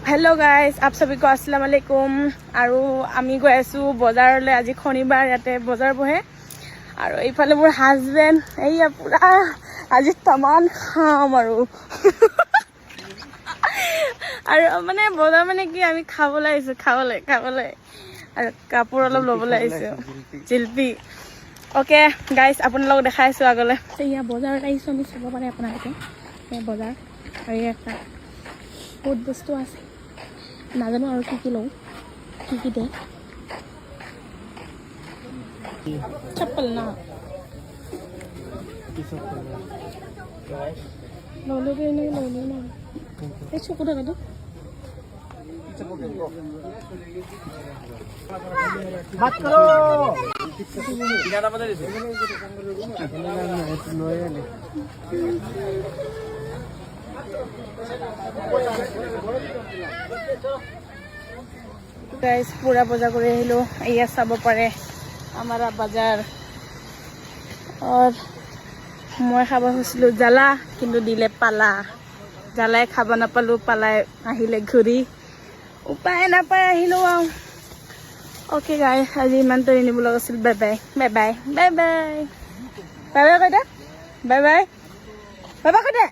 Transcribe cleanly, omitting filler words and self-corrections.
hello guys आप सभी को अस्सलाम वालेकुम আৰু আমি গৈ আছো বজাৰলৈ আজি শনিবাৰ ইয়াতে বজাৰ বহে আৰু এইফালে মোৰ হাজবেণ্ড এইয়া পুৰা আজি তামান খাম আৰু মানে বজাৰ মানে কি আমি খাবলৈ আহিছো খাবলৈ আৰু কাপোৰ অলপ ল'বলৈ আহিছো জিলপি ওকে গাইস আপোনালোকক দেখাইছো আগলৈ এইয়া বজাৰত আহিছো আমি চাব পাৰে আপোনালোকে এই বজাৰ আৰু এটা বহুত বস্তু আছে নাজানো আৰু কি লওঁ কি দে चप्पल ना लोगे नहीं लोगे ना ये छोटा का दो बात करो ज्यादा बता दे गाइस पूरा बजार कर আহিলো এয়া চাব পাৰে हमारा बाजार और मैं खाब खुजिलो জ্বালা কিন্তু দিলে পালা জ্বালাই খাব নাপালো পালাই আহিলে ঘুৰি উপায় নাপায় আহিলো ओके गाइस আজি ইমানটো নিব লাগিছিল bye bye bye bye bye bye bye bye কইতা বাই বাই বাই বাই কইতা